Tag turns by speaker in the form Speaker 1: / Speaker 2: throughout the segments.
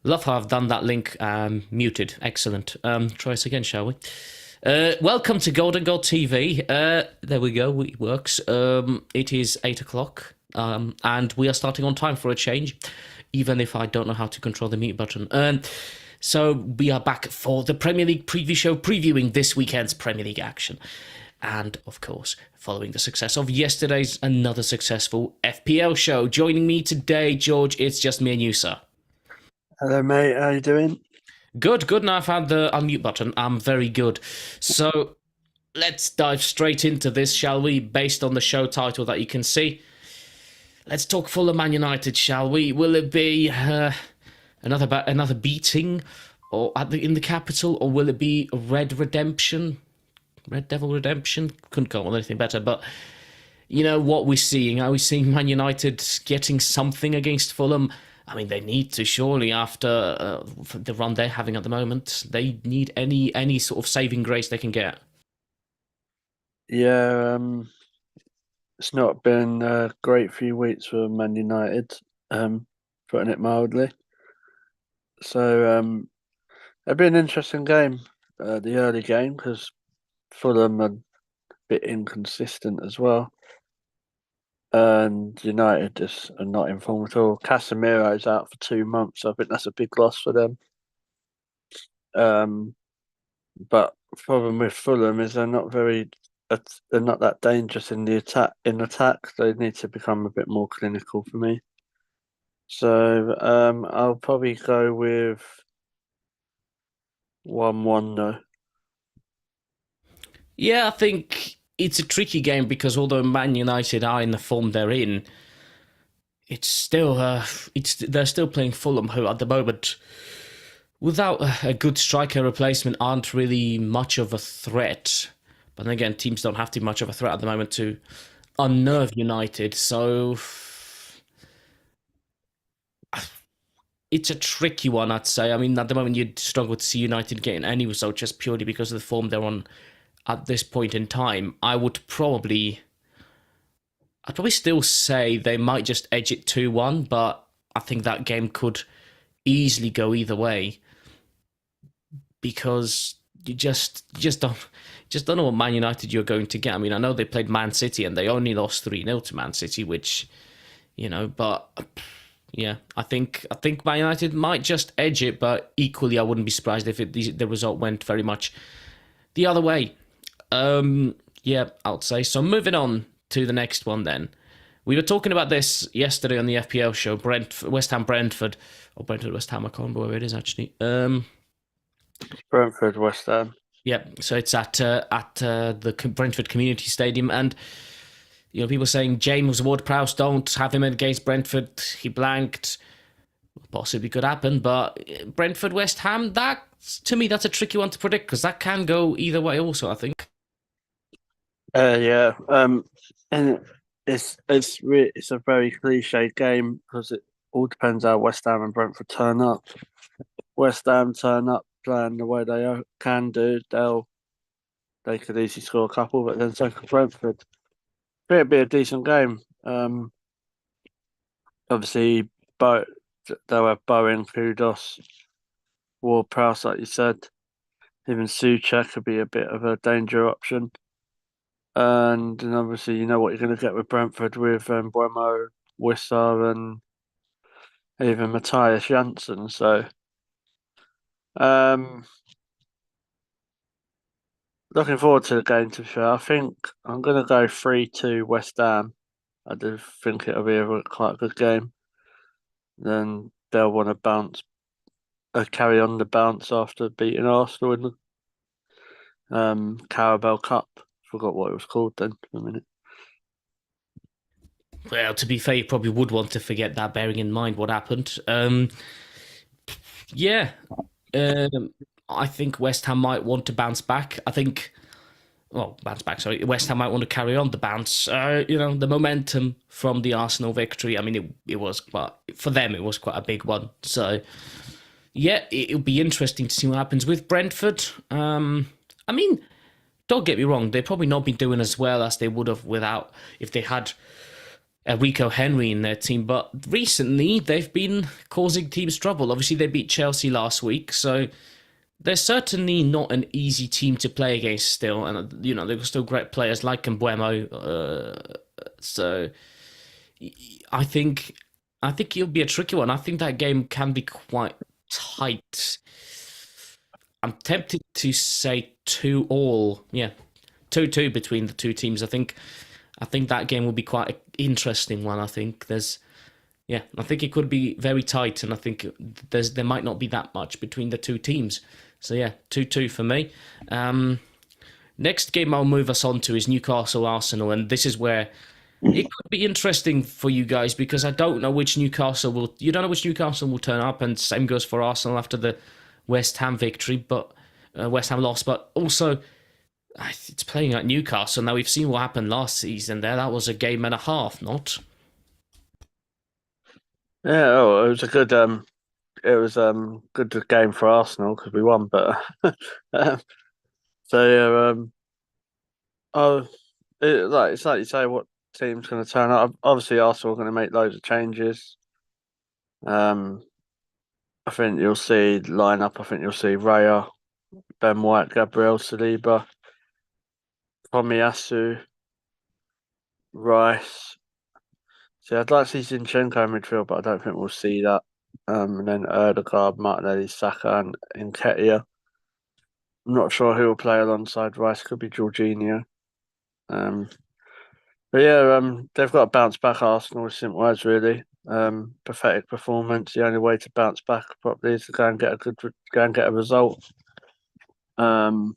Speaker 1: Love how I've done that link muted. Excellent. Try us again, shall we? Welcome to Golden Gold TV. There we go. It works. It is 8 o'clock, and we are starting on time for a change, even if I don't know how to control the mute button. So we are back for the Premier League preview show, previewing this weekend's Premier League action. And, of course, following the success of yesterday's another successful FPL show. Joining me today, George, it's just me and you, sir.
Speaker 2: Hello, mate. How you doing?
Speaker 1: Good. Now I found the unmute button. I'm very good. So let's dive straight into this, shall we? Based on the show title that you can see. Let's talk Fulham Man United, shall we? Will it be another beating or in the capital, or will it be Red Devil Redemption? Couldn't come up with anything better, but you know what we're seeing. Are we seeing Man United getting something against Fulham? I mean, they need to, surely, after the run they're having at the moment. They need any sort of saving grace they can get.
Speaker 2: Yeah, it's not been a great few weeks for Man United, putting it mildly. So it'll be an interesting game, the early game, because Fulham are a bit inconsistent as well, and United just are not in form at all. Casemiro's out for 2 months, so I think that's a big loss for them. But the problem with Fulham is they're not that dangerous in the attack. In attack, they need to become a bit more clinical for me. So I'll probably go with 1-1 though.
Speaker 1: Yeah, I think it's a tricky game because although Man United are in the form they're in, it's still they're still playing Fulham, who at the moment, without a good striker replacement, aren't really much of a threat. But then again, teams don't have too much of a threat at the moment to unnerve United. So it's a tricky one, I'd say. I mean, at the moment, you'd struggle to see United getting any result just purely because of the form they're on at this point in time. I'd probably still say they might just edge it 2-1, but I think that game could easily go either way because you just don't know what Man United you're going to get. I mean, I know they played Man City and they only lost 3-0 to Man City, which, but yeah, I think Man United might just edge it, but equally I wouldn't be surprised if the result went very much the other way. Yeah, I would say. So moving on to the next one then. We were talking about this yesterday on the FPL show, West Ham Brentford, or Brentford West Ham, I can't remember where it is actually.
Speaker 2: Brentford, West Ham.
Speaker 1: Yeah, so it's at the Brentford Community Stadium, and people saying James Ward-Prowse, don't have him against Brentford. He blanked. Possibly could happen, but Brentford West Ham, that to me that's a tricky one to predict because that can go either way. Also, I think.
Speaker 2: Yeah. And it's a very cliche game because it all depends how West Ham and Brentford turn up. West Ham turn up playing the way they can do, they could easily score a couple, but then so could Brentford. It'd be a decent game. Obviously, they'll have Bowen, Kudos, Ward-Prowse, like you said. Even Souček could be a bit of a danger option. And obviously, you know what you're going to get with Brentford with Buemo, Wissa, and even Matthias Janssen. So, looking forward to the game, to be fair. I think I'm going to go 3-2 West Ham. I do think it'll be quite a good game. Then they'll want to carry on the bounce after beating Arsenal in the Carabao Cup. Forgot what it was called then for a minute.
Speaker 1: Well, to be fair, you probably would want to forget that, bearing in mind what happened. Yeah, I think West Ham might want to bounce back. Bounce back. Sorry, West Ham might want to carry on the bounce. The momentum from the Arsenal victory. I mean, it was quite for them. It was quite a big one. So, yeah, it'll be interesting to see what happens with Brentford. I mean, don't get me wrong. They've probably not been doing as well as they would have if they had Rico Henry in their team, but recently they've been causing teams trouble. Obviously, they beat Chelsea last week, so they're certainly not an easy team to play against still. And, they've still great players like Mbuemo. So I think it'll be a tricky one. I think that game can be quite tight. I'm tempted to say 2-2. Yeah, 2-2 between the two teams. I think that game will be quite an interesting one. I think I think it could be very tight, and I think there might not be that much between the two teams. So yeah, 2-2 for me. Next game I'll move us on to is Newcastle Arsenal, and this is where it could be interesting for you guys because I don't know which Newcastle will. You don't know which Newcastle will turn up, and same goes for Arsenal after the West Ham victory, but West Ham loss. But also, it's playing at Newcastle. Now we've seen what happened last season. That was a game and a half, not.
Speaker 2: Yeah, it was a good good game for Arsenal because we won, but so yeah, it's like you say, what team's going to turn up? Obviously, Arsenal are going to make loads of changes. I think you'll see lineup. I think you'll see Raya, Ben White, Gabriel Saliba, Tomiyasu, Rice. See, I'd like to see Zinchenko in midfield, but I don't think we'll see that. And then Erdegaard, Martinelli, Saka, and Nketiah. I'm not sure who will play alongside Rice. Could be Jorginho. But yeah, they've got to bounce back. Arsenal, with simple as really. Pathetic performance. The only way to bounce back properly is to go and get a result. I'm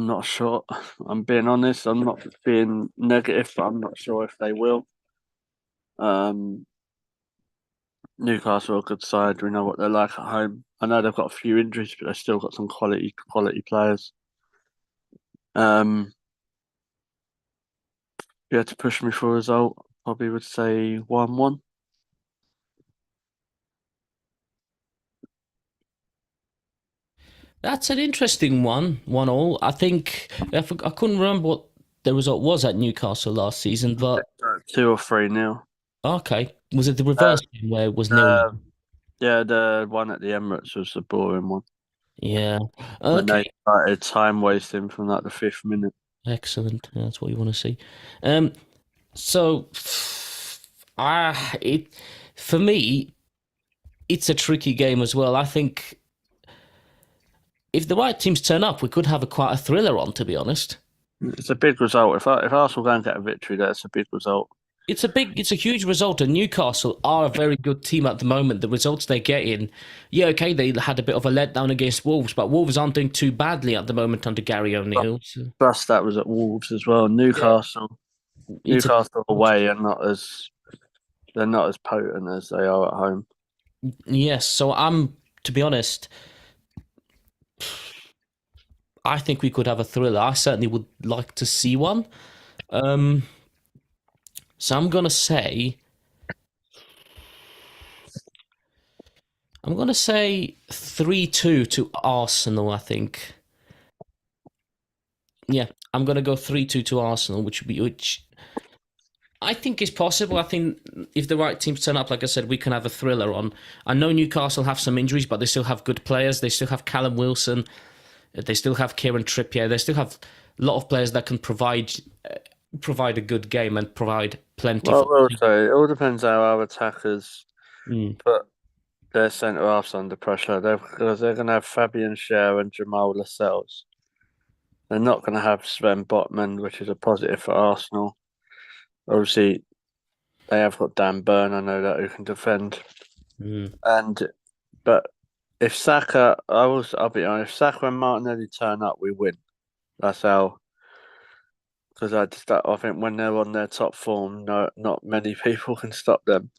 Speaker 2: not sure. I'm being honest. I'm not being negative, but I'm not sure if they will. Newcastle are a good side. We know what they're like at home. I know they've got a few injuries, but they've still got some quality players. If you had to push me for a result, probably would say 1-1.
Speaker 1: That's an interesting one. 1-1. I think I couldn't remember what the result was at Newcastle last season, but
Speaker 2: 2 or 3-0.
Speaker 1: okay. Was it the reverse game where it was nil?
Speaker 2: Yeah, the one at the Emirates was the boring one.
Speaker 1: Yeah.
Speaker 2: When
Speaker 1: Okay.
Speaker 2: they started time wasting from like the 5th minute.
Speaker 1: Excellent. That's what you want to see. So, it for me, it's a tricky game as well. I think if the right teams turn up, we could have quite a thriller on. To be honest,
Speaker 2: It's a big result. If Arsenal go and get a victory, that's a big result.
Speaker 1: it's a huge result. And Newcastle are a very good team at the moment. The results they get in, yeah, okay, they had a bit of a letdown against Wolves, but Wolves aren't doing too badly at the moment under Gary O'Neill. So,
Speaker 2: Plus, that was at Wolves as well. Newcastle away are they're not as potent as they are at home.
Speaker 1: Yes, so to be honest, I think we could have a thriller. I certainly would like to see one. So I'm gonna say 3-2 to Arsenal, I think. Yeah, I'm gonna go 3-2 to Arsenal, which I think is possible. I think if the right teams turn up, like I said, we can have a thriller on. I know Newcastle have some injuries, but they still have good players. They still have Callum Wilson. They still have Kieran Trippier. They still have a lot of players that can provide a good game and provide plenty.
Speaker 2: Well, I will say it all depends how our attackers
Speaker 1: Mm.
Speaker 2: put their centre halves under pressure. Because they're going to have Fabian Schär and Jamal Lascelles. They're not going to have Sven Botman, which is a positive for Arsenal. Obviously, they have got Dan Burn. I know that who can defend. But if Saka, I'll be honest. If Saka and Martinelli turn up, we win. That's how. Because I think when they're on their top form, not many people can stop them.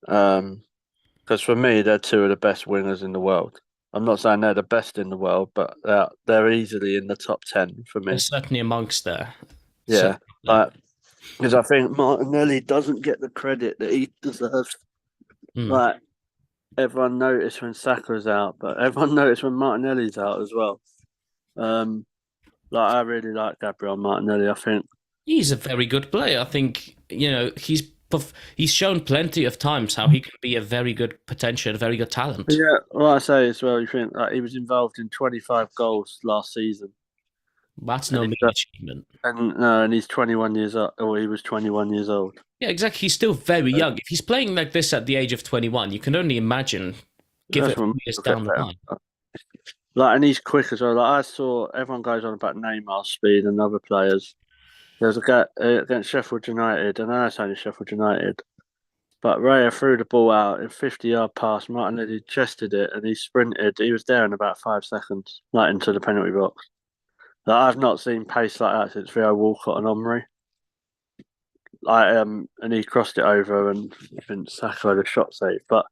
Speaker 2: Because for me, they're two of the best wingers in the world. I'm not saying they're the best in the world, but they're easily in the top 10 for me.
Speaker 1: They're certainly amongst there.
Speaker 2: Yeah, because I think Martinelli doesn't get the credit that he deserves. Like everyone noticed when Saka's out, but everyone noticed when Martinelli's out as well. I really like Gabriel Martinelli. I think
Speaker 1: He's a very good player. I think he's shown plenty of times how he can be a very good potential, a very good talent.
Speaker 2: Yeah, well, I say as well. You think like he was involved in 25 goals last season,
Speaker 1: That's
Speaker 2: and
Speaker 1: no
Speaker 2: he's
Speaker 1: mean achievement.
Speaker 2: and he's 21 years old. Or he was 21 years old.
Speaker 1: Yeah, exactly. He's still very young. If he's playing like this at the age of 21, you can only imagine. Give
Speaker 2: That's
Speaker 1: it a
Speaker 2: what
Speaker 1: few years
Speaker 2: people get
Speaker 1: down the
Speaker 2: better.
Speaker 1: line.
Speaker 2: Like, and he's quick as well. Like I saw, everyone goes on about Neymar's speed and other players. There was a guy against Sheffield United, and I know it's only Sheffield United, but Raya threw the ball out in 50-yard pass. Martinelli chested it, and he sprinted. He was there in about 5 seconds, like into the penalty box. Like, I've not seen pace like that since Theo Walcott and Omri. And he crossed it over, and I think Saka had a shot save. But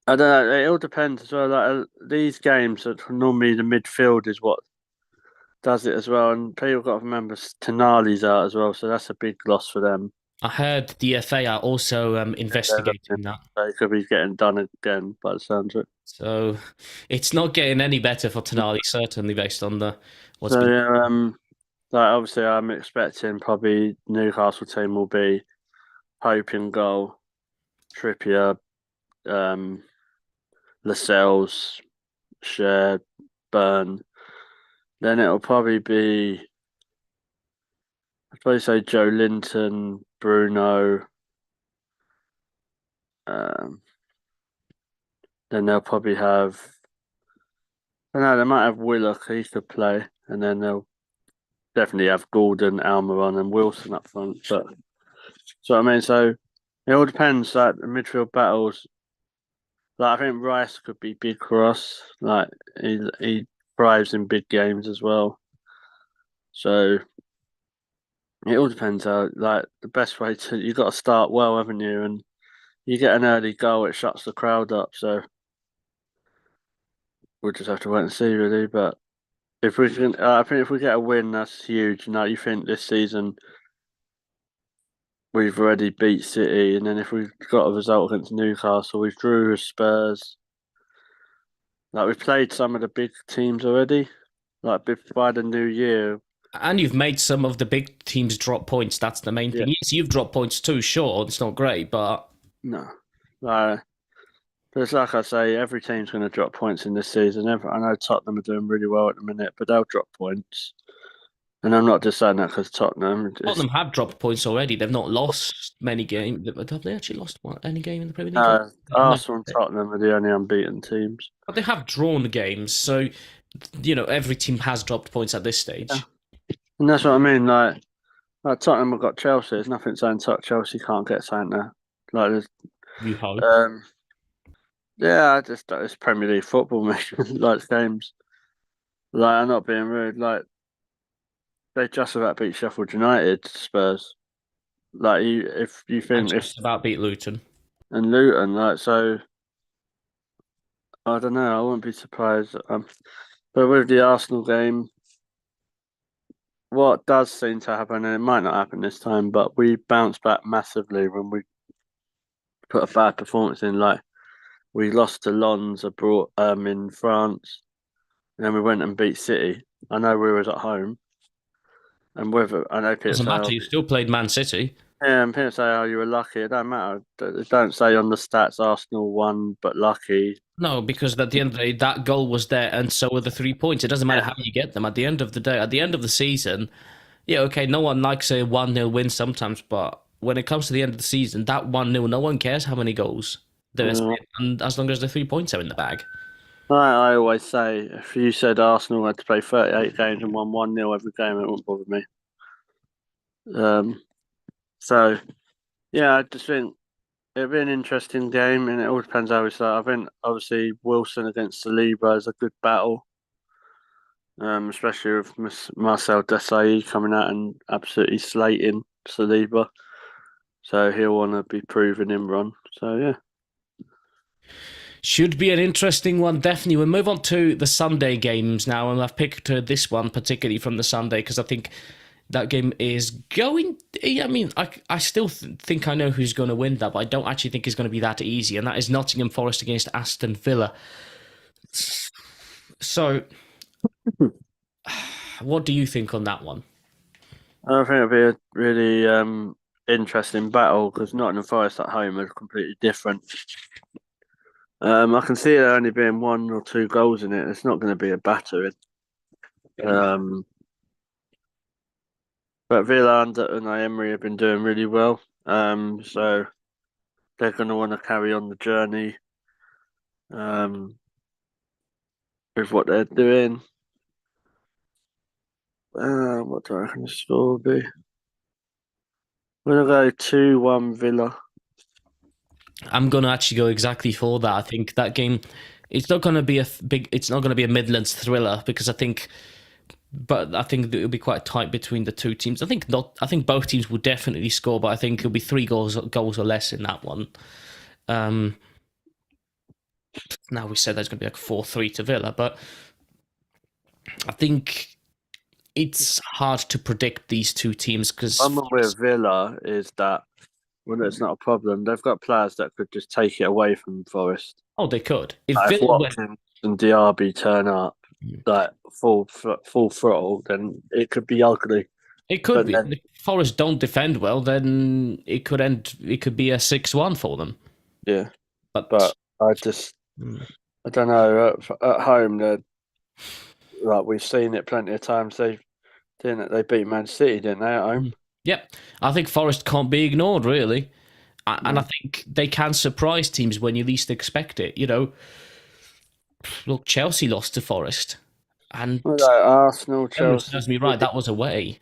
Speaker 2: I don't know. It all depends as well. Like these games, normally the midfield is what does it as well. And people got to remember Tonali's out as well, so that's a big loss for them.
Speaker 1: I heard the FA are also investigating that.
Speaker 2: They could be getting done again by the sounds of it.
Speaker 1: So it's not getting any better for Tonali, certainly based on the what's
Speaker 2: So
Speaker 1: been.
Speaker 2: yeah, like obviously I'm expecting probably Newcastle team will be Pope in goal, Trippier, Lascelles, Share, Burn. Then it'll probably be I'd probably say Joe Linton, Bruno. Um, then they'll probably have. I don't know, they might have Willock, he could play, and then they'll definitely have Gordon, Almiron, and Wilson up front. But so I mean, so it all depends. Like the midfield battles, like I think Rice could be big for us. Like he thrives in big games as well. So it all depends how. Like the best way to you got to start well, haven't you? And you get an early goal, it shuts the crowd up. So we'll just have to wait and see, really. But if we can, I think if we get a win, that's huge. Now you think this season we've already beat City, and then if we've got a result against Newcastle, we've drew with Spurs. Like we've played some of the big teams already. Like by the new year,
Speaker 1: And you've made some of the big teams drop points. That's the main
Speaker 2: yeah,
Speaker 1: thing. Yes, you've dropped points too. Sure, it's not great, but
Speaker 2: no, like but it's like I say, every team's going to drop points in this season. I know Tottenham are doing really well at the minute, but they'll drop points. And I'm not just saying that because Tottenham.
Speaker 1: Tottenham have dropped points already. They've not lost many games. Have they actually lost any game in the Premier League? No.
Speaker 2: Arsenal and Tottenham are the only unbeaten teams.
Speaker 1: But they have drawn games, so every team has dropped points at this stage.
Speaker 2: Yeah. And that's what I mean. Like Tottenham have got Chelsea. There's nothing saying Chelsea can't get something there. Like there's,
Speaker 1: You hope.
Speaker 2: yeah, it's Premier League football, mate. Like games. Like I'm not being rude. Like they just about beat Sheffield United, Spurs. Like if you
Speaker 1: And
Speaker 2: think if
Speaker 1: just about beat Luton.
Speaker 2: and Luton, like so, I don't know. I wouldn't be surprised. But with the Arsenal game, what does seem to happen, and it might not happen this time, but we bounce back massively when we put a bad performance in. Like we lost to Lens abroad, in France, and then we went and beat City. I know we was at home, and whether I know people
Speaker 1: Doesn't
Speaker 2: say,
Speaker 1: matter.
Speaker 2: oh,
Speaker 1: You still played Man City.
Speaker 2: yeah, and people say, oh, you were lucky. It don't matter. They don't say on the stats Arsenal won, but lucky.
Speaker 1: No, because at the end of the day, that goal was there, and so were the 3 points. It doesn't matter
Speaker 2: Yeah.
Speaker 1: how you get them. At the end of the day, at the end of the season, yeah, okay, no one likes a 1-0 win sometimes, but when it comes to the end of the season, that 1-0, no one cares how many goals there is,
Speaker 2: Yeah.
Speaker 1: and as long as the 3 points are in the bag.
Speaker 2: I always say, if you said Arsenal had to play 38 games and won 1-0 every game, it wouldn't bother me. So, yeah, I just think it'll be an interesting game, and it all depends how we start. I think, obviously, Wilson against Saliba is a good battle, especially with Marcel Desailly coming out and absolutely slating Saliba. So he'll want to be proving him wrong. So, yeah.
Speaker 1: Should be an interesting one, definitely. We'll move on to the Sunday games now, and I've picked this one particularly from the Sunday because I think that game is going. I mean, I still think I know who's going to win that, but I don't actually think it's going to be that easy, and that is Nottingham Forest against Aston Villa. So, what do you think on that one?
Speaker 2: I think it'll be a really interesting battle because Nottingham Forest at home are completely different. I can see there only being 1 or 2 goals in it. It's not going to be a battering. Um, but Villa under Unai Emery have been doing really well. So they're going to want to carry on the journey um, with what they're doing. What do I reckon the score will be? I'm going to go 2-1 Villa.
Speaker 1: I'm gonna actually go exactly for that. I think that game, it's not gonna be it's not gonna be a Midlands thriller because but I think it'll be quite tight between the two teams. I think both teams will definitely score, but I think it'll be 3 goals or less in that one. Um, Now we said there's gonna be like 4-3 to Villa, but I think it's hard to predict these two teams because
Speaker 2: Problem with Villa is that well, it's not a problem. They've got players that could just take it away from Forest.
Speaker 1: they could if
Speaker 2: Like if
Speaker 1: Villa went.
Speaker 2: Watkins and Diaby turn up like full throttle, then it could be ugly.
Speaker 1: It could
Speaker 2: But
Speaker 1: be.
Speaker 2: then,
Speaker 1: If Forest don't defend well, then it could end. It could be a 6-1 for them.
Speaker 2: yeah,
Speaker 1: But
Speaker 2: but I don't know. At home, like we've seen it plenty of times. They beat Man City, didn't they? At home.
Speaker 1: yep, I think Forest can't be ignored really, and I
Speaker 2: No.
Speaker 1: think they can surprise teams when you least expect it. Look, Chelsea lost to Forest, and
Speaker 2: Well, like Arsenal,
Speaker 1: memory
Speaker 2: Chelsea,
Speaker 1: serves me right,
Speaker 2: City.
Speaker 1: that was away.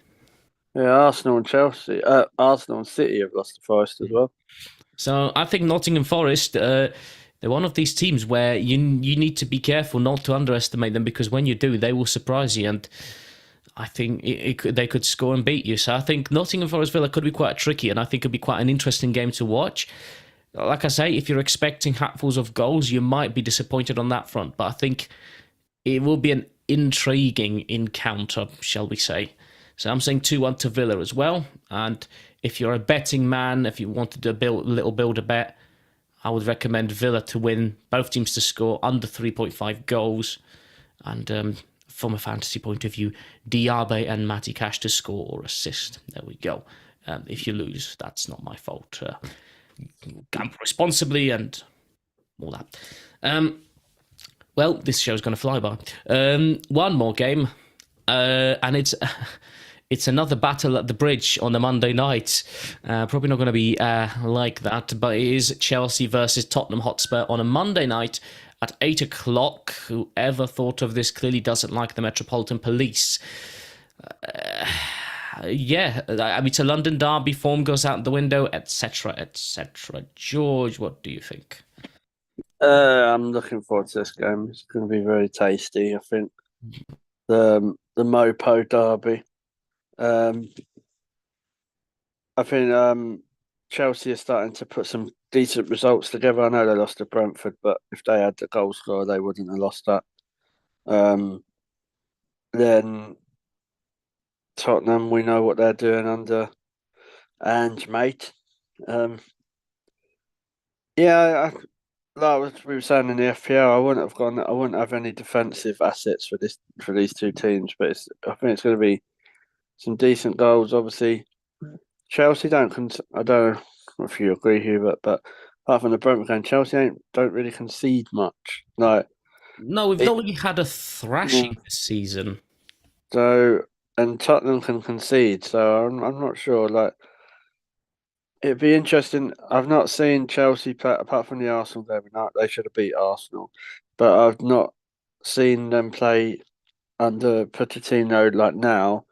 Speaker 2: Yeah, Arsenal and Chelsea, Arsenal and City have lost to Forest as well.
Speaker 1: So I think Nottingham Forest, they're one of these teams where you need to be careful not to underestimate them because when you do, they will surprise you. And I think they could score and beat you. So I think Nottingham Forest Villa could be quite tricky, and I think it'd be quite an interesting game to watch. Like I say, if you're expecting hatfuls of goals, you might be disappointed on that front. But I think it will be an intriguing encounter, shall we say. So I'm saying 2-1 to Villa as well. And if you're a betting man, if you wanted to build a bet, I would recommend Villa to win, both teams to score under 3.5 goals. And from a fantasy point of view, Diaby and Matty Cash to score or assist. There we go. If you lose, that's not my fault. Gamble responsibly and all that. Well, this show's going to fly by. One more game, and it's another battle at the bridge on a Monday night. Probably not going to be like that, but it is Chelsea versus Tottenham Hotspur on a Monday night at 8 o'clock. Whoever thought of this clearly doesn't like the Metropolitan Police. Yeah, I mean, it's a London derby, form goes out the window, etc., etc. George, what do you think?
Speaker 2: I'm looking forward to this game. It's going to be very tasty. I think the Mopo derby. Um, I think Chelsea are starting to put some decent results together. I know they lost to Brentford, but if they had the goal scorer, they wouldn't have lost that. Then Tottenham, we know what they're doing under Ange, mate. Yeah, like we were saying in the FPL, I wouldn't have any defensive assets for these two teams, but I think it's going to be some decent goals. Obviously, Chelsea I don't know if you agree, Hubert, but apart from the Brentford game, Chelsea don't really concede much. Like
Speaker 1: No, we've
Speaker 2: it,
Speaker 1: not really had a thrashing this season.
Speaker 2: so and Tottenham can concede, so I'm not sure. Like it'd be interesting. I've not seen Chelsea play apart from the Arsenal game. They should have beat Arsenal, but I've not seen them play under Pochettino like now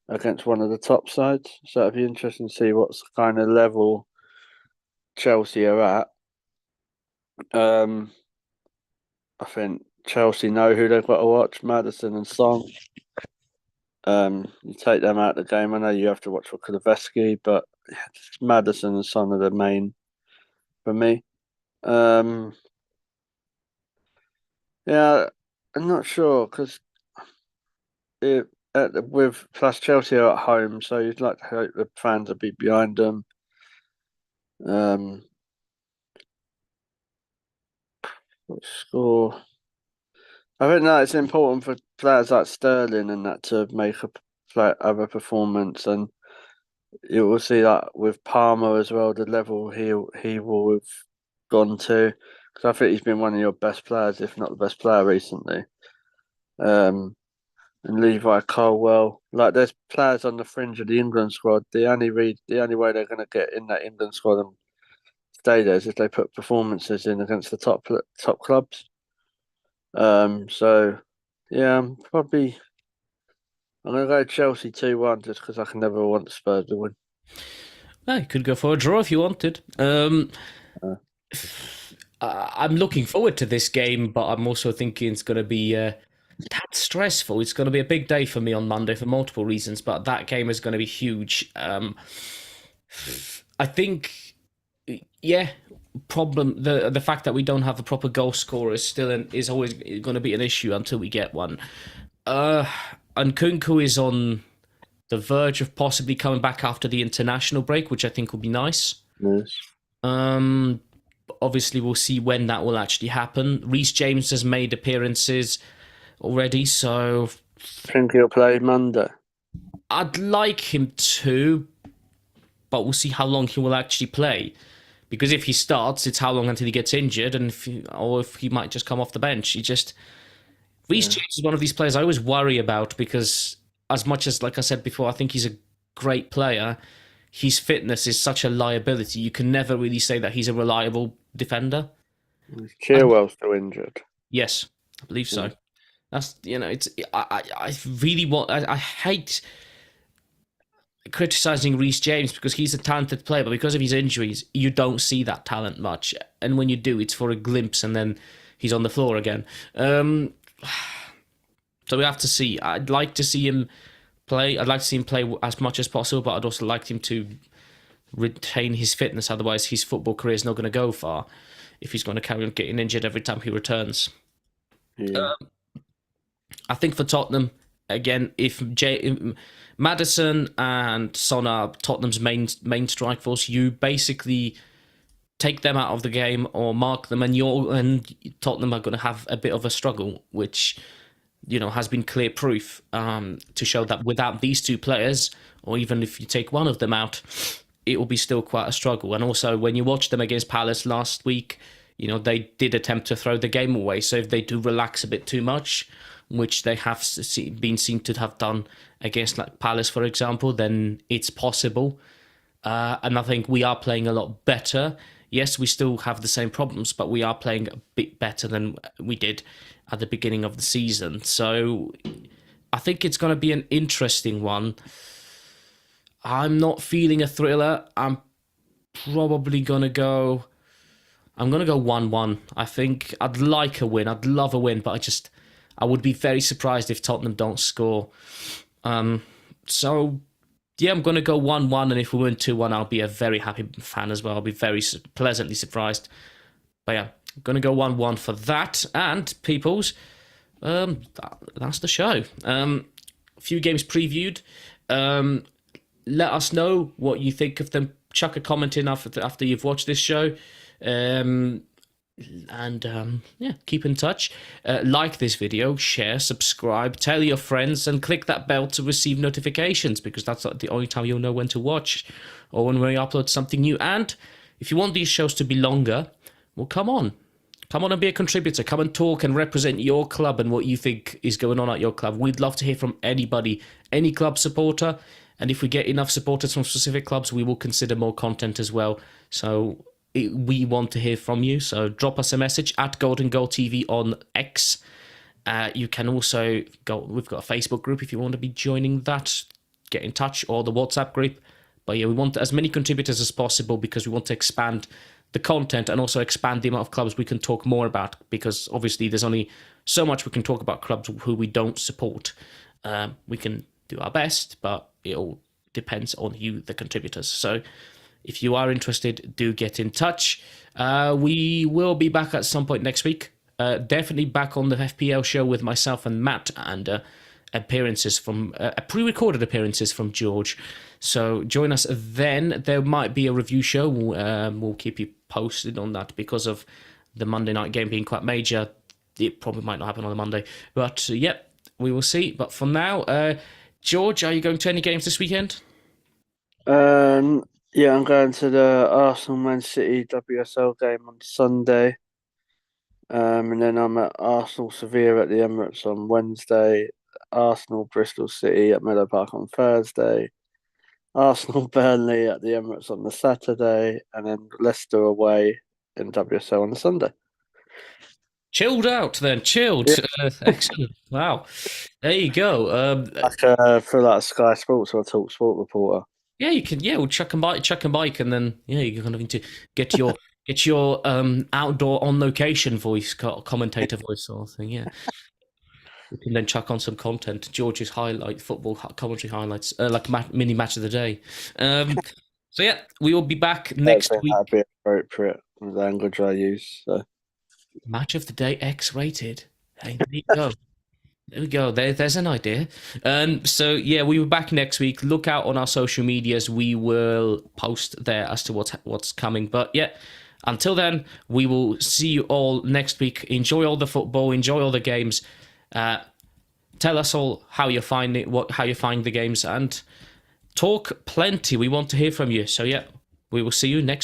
Speaker 2: against one of the top sides. So it'd be interesting to see what's kind of level Chelsea are at. I think Chelsea know who they've got to watch: Madison and Son. You take them out of the game. I know you have to watch for Kulusevski, but Madison and Son are the main for me. Um, yeah, I'm not sure because with plus Chelsea are at home, so you'd like to hope the fans will be behind them. Um, what score? I think it's important for players like Sterling and that to make have a performance, and you will see that with Palmer as well, the level he will have gone to. Because I think he's been one of your best players, if not the best player recently. And Levi Colwell, like there's players on the fringe of the England squad. The only way they're going to get in that England squad and stay there is if they put performances in against the top clubs. So yeah, I'm gonna go Chelsea 2-1 just because I can never want Spurs to win.
Speaker 1: You could go for a draw if you wanted. I'm looking forward to this game, but I'm also thinking it's going to be that stressful. It's going to be a big day for me on Monday for multiple reasons, but that game is going to be huge. I think, yeah, the fact that we don't have a proper goal scorer is always going to be an issue until we get one. And Kunku is on the verge of possibly coming back after the international break, which I think will be nice.
Speaker 2: Yes.
Speaker 1: Obviously, we'll see when that will actually happen. Reece James has made appearances already, so
Speaker 2: I think he'll play Monday.
Speaker 1: I'd like him to, but we'll see how long he will actually play. Because if he starts, it's how long until he gets injured, and if he might just come off the bench. Reece James is one of these players I always worry about because, as much as, like I said before, I think he's a great player, his fitness is such a liability. You can never really say that he's a reliable defender.
Speaker 2: Chilwell's still injured.
Speaker 1: Yes, I believe so. That's it's I really want. I hate criticizing Reece James because he's a talented player, but because of his injuries, you don't see that talent much. And when you do, it's for a glimpse, and then he's on the floor again. So we have to see. I'd like to see him play. I'd like to see him play as much as possible, but I'd also like him to retain his fitness. Otherwise, his football career is not going to go far if he's going to carry on getting injured every time he returns.
Speaker 2: Yeah.
Speaker 1: I think for Tottenham, again, if Maddison and Son are Tottenham's main strike force, you basically take them out of the game or mark them, and Tottenham are going to have a bit of a struggle, which has been clear proof to show that without these two players, or even if you take one of them out, it will be still quite a struggle. And also, when you watch them against Palace last week, they did attempt to throw the game away. So if they do relax a bit too much, which they have been seen to have done against like Palace, for example, then it's possible. And I think we are playing a lot better. Yes, we still have the same problems, but we are playing a bit better than we did at the beginning of the season. So I think it's going to be an interesting one. I'm not feeling a thriller. I'm probably going to go 1-1. I think I'd like a win. I'd love a win, but I would be very surprised if Tottenham don't score. So, yeah, I'm going to go 1-1, and if we win 2-1, I'll be a very happy fan as well. I'll be very pleasantly surprised. But yeah, I'm going to go 1-1 for that. And, peoples, that's the show. A few games previewed. Let us know what you think of them. Chuck a comment in after you've watched this show. Keep in touch. Like this video, share, subscribe, tell your friends, and click that bell to receive notifications, because that's the only time you'll know when to watch or when we upload something new. And if you want these shows to be longer, well, come on and be a contributor. Come and talk and represent your club and what you think is going on at your club. We'd love to hear from anybody, any club supporter. And if we get enough supporters from specific clubs, we will consider more content as well. So we want to hear from you. So drop us a message at Golden Goal TV on X. You can also we've got a Facebook group if you want to be joining that. Get in touch, or the WhatsApp group. But yeah, we want as many contributors as possible because we want to expand the content and also expand the amount of clubs we can talk more about, because obviously there's only so much we can talk about clubs who we don't support. We can do our best, but it all depends on you, the contributors. So if you are interested, do get in touch. We will be back at some point next week. Definitely back on the FPL show with myself and Matt, and appearances from pre-recorded appearances from George. So join us then. There might be a review show. We'll keep you posted on that because of the Monday night game being quite major. It probably might not happen on a Monday, but we will see. But for now, George, are you going to any games this weekend?
Speaker 2: Yeah, I'm going to the Arsenal Man City WSL game on Sunday. And then I'm at Arsenal Sevilla at the Emirates on Wednesday. Arsenal Bristol City at Meadow Park on Thursday. Arsenal Burnley at the Emirates on the Saturday, and then Leicester away in WSL on the Sunday.
Speaker 1: Chilled out then, chilled. Excellent. Wow. There you go.
Speaker 2: I feel like Sky Sports or a Talk Sport reporter.
Speaker 1: Yeah, you can. Yeah, we'll chuck and bike, and then yeah, you're kind of into get your outdoor on location voice, commentator voice sort of thing. Yeah, you can then chuck on some content. George's highlight football commentary highlights, like mini match of the day. So yeah, we will be back next week.
Speaker 2: That'd be appropriate with the language I use. So.
Speaker 1: Match of the day X-rated. Hey, there you go. There we go. There's an idea. So yeah, we will be back next week. Look out on our social medias. We will post there as to what's coming. But yeah, until then, we will see you all next week. Enjoy all the football. Enjoy all the games. Tell us all how you find it, how you find the games, and talk plenty. We want to hear from you. So yeah, we will see you next